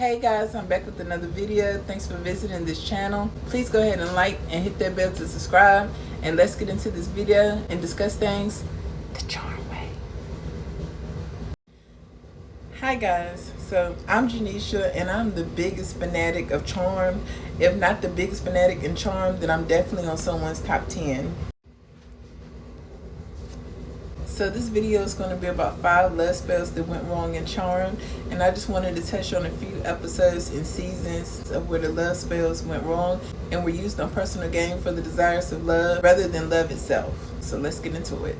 Hey guys, I'm back with another video. Thanks for visiting this channel. Please go ahead and like and hit that bell to subscribe, and let's get into this video and discuss things the charm way. Hi guys, so I'm Janisha and I'm the biggest fanatic of charm. If not the biggest fanatic in charm, then I'm definitely on someone's top 10. So this video is going to be about 5 love spells that went wrong in charm, and I just wanted to touch on a few episodes and seasons of where the love spells went wrong and were used on personal gain for the desires of love rather than love itself. So let's get into it.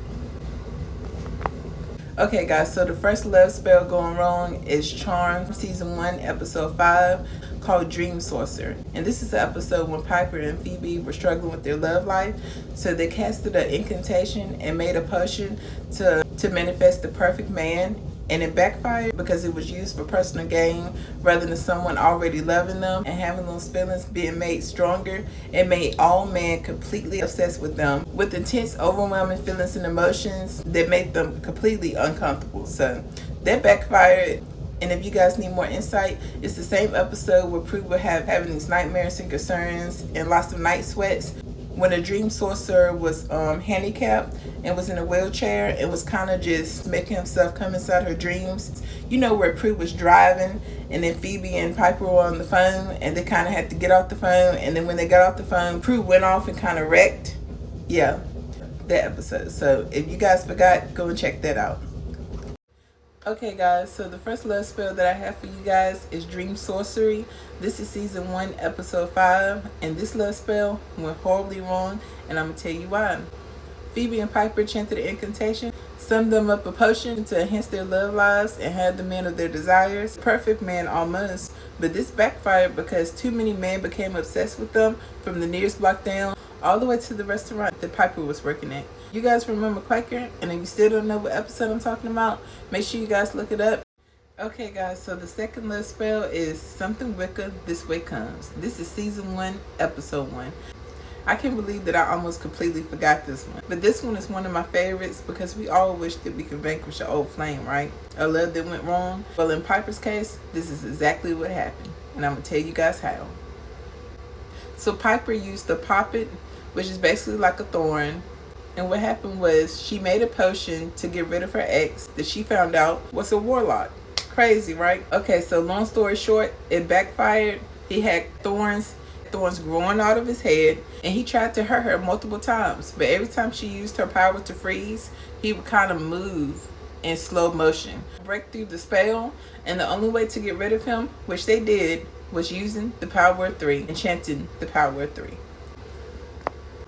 Okay guys, so the first love spell going wrong is Charm season 1 episode 5, called Dream Sorcerer. And this is the episode when Piper and Phoebe were struggling with their love life, so they casted an incantation and made a potion to manifest the perfect man, and it backfired because it was used for personal gain rather than someone already loving them and having those feelings being made stronger. It made all men completely obsessed with them with intense overwhelming feelings and emotions that made them completely uncomfortable. So that backfired. And if you guys need more insight, it's the same episode where Prue would having these nightmares and concerns and lots of night sweats when a dream sorcerer was handicapped and was in a wheelchair and was kind of just making himself come inside her dreams. You know, where Prue was driving and then Phoebe and Piper were on the phone and they kind of had to get off the phone, and then when they got off the phone, Prue went off and kind of wrecked. Yeah, that episode. So if you guys forgot, go and check that out. Okay guys, so the first love spell that I have for you guys is Dream Sorcery. This is season 1 episode 5, and this love spell went horribly wrong, and I'm gonna tell you why. Phoebe and Piper chanted an incantation, summed them up a potion to enhance their love lives and have the man of their desires. Perfect man almost, but this backfired because too many men became obsessed with them, from the nearest block down all the way to the restaurant that Piper was working at. You guys remember Quaker? And if you still don't know what episode I'm talking about, make sure you guys look it up. Okay guys, so the second love spell is Something Wicca, This Way Comes. This is season 1 episode 1. I can't believe that I almost completely forgot this one, but this one is one of my favorites because we all wish that we could vanquish an old flame, right? A love that went wrong. Well, in Piper's case, this is exactly what happened, and I'm gonna tell you guys how. So Piper used the poppet, which is basically like a thorn, and what happened was she made a potion to get rid of her ex that she found out was a warlock. Crazy, right? Okay, so long story short, it backfired. He had thorns growing out of his head, and he tried to hurt her multiple times, but every time she used her power to freeze, he would kind of move in slow motion, break through the spell, and the only way to get rid of him, which they did, was using the power of 3, enchanting the power of 3.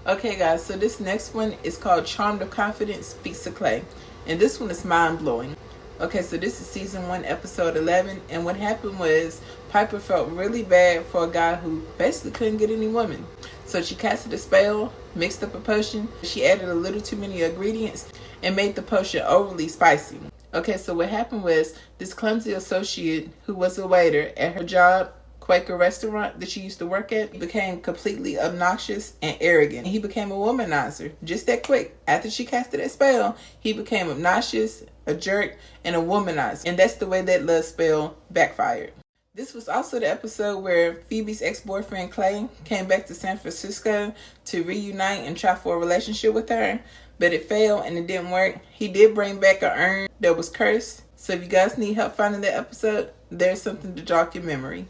Okay guys, so this next one is called Charmed of Confidence, Speaks of Clay, and this one is mind-blowing. Okay, so this is season 1 episode 11, and what happened was Piper felt really bad for a guy who basically couldn't get any woman. So she casted a spell, mixed up a potion, she added a little too many ingredients, and made the potion overly spicy. Okay, so what happened was this clumsy associate who was a waiter at her job, Quaker restaurant that she used to work at, became completely obnoxious and arrogant. He became a womanizer just that quick. After she casted that spell, he became obnoxious, a jerk, and a womanizer. And that's the way that love spell backfired. This was also the episode where Phoebe's ex-boyfriend Clay came back to San Francisco to reunite and try for a relationship with her, but it failed and it didn't work. He did bring back an urn that was cursed. So if you guys need help finding that episode, there's something to jog your memory.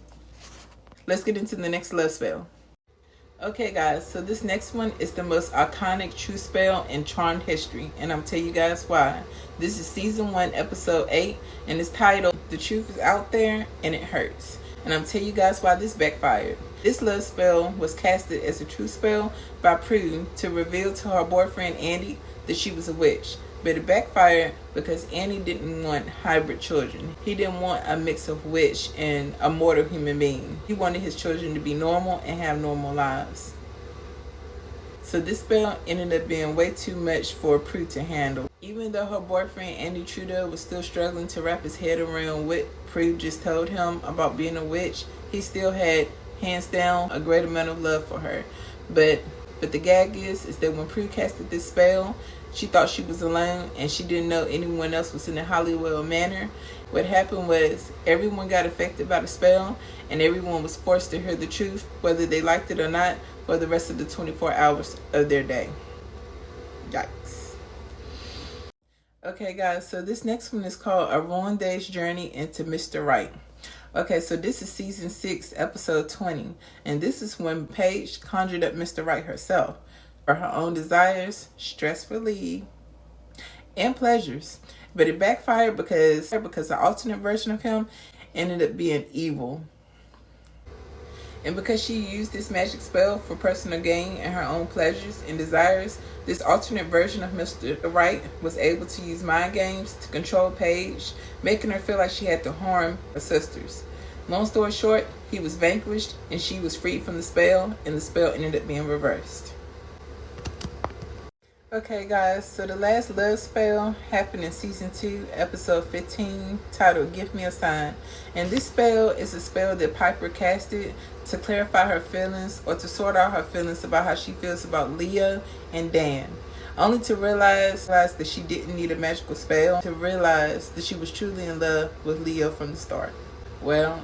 Let's get into the next love spell. Okay guys, so this next one is the most iconic true spell in charmed history, and I'm tell you guys why. This is season 1 episode 8, and it's titled The Truth Is Out There and It Hurts, and I'm tell you guys why this backfired. This love spell was casted as a true spell by Prue to reveal to her boyfriend Andy that she was a witch, but it backfired because Andy didn't want hybrid children. He didn't want a mix of witch and a mortal human being. He wanted his children to be normal and have normal lives. So this spell ended up being way too much for Prue to handle. Even though her boyfriend Andy Trudeau was still struggling to wrap his head around what Prue just told him about being a witch, he still had, hands down, a great amount of love for her. But But the gag is that when Prue casted this spell, she thought she was alone and she didn't know anyone else was in the Hollywood Manor. What happened was everyone got affected by the spell and everyone was forced to hear the truth, whether they liked it or not, for the rest of the 24 hours of their day. Yikes. Okay guys, so this next one is called A Ruined Day's Journey into Mr. Right. Okay, so this is season 6, episode 20, and this is when Paige conjured up Mr. Right herself for her own desires, stress relief, and pleasures. But it backfired because the alternate version of him ended up being evil. And because she used this magic spell for personal gain and her own pleasures and desires, this alternate version of Mr. Right was able to use mind games to control Paige, making her feel like she had to harm her sisters. Long story short, he was vanquished and she was freed from the spell, and the spell ended up being reversed. Okay guys, so the last love spell happened in season 2, episode 15, titled Give Me a Sign. And this spell is a spell that Piper casted to clarify her feelings or to sort out her feelings about how she feels about Leah and Dan. Only to realize that she didn't need a magical spell, to realize that she was truly in love with Leah from the start. Well,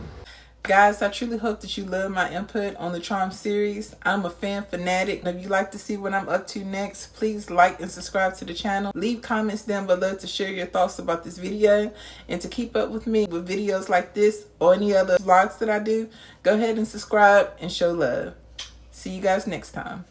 guys, I truly hope that you love my input on the Charm series. I'm a fan fanatic. If you'd like to see what I'm up to next, please like and subscribe to the channel. Leave comments down below to share your thoughts about this video. And to keep up with me with videos like this or any other vlogs that I do, go ahead and subscribe and show love. See you guys next time.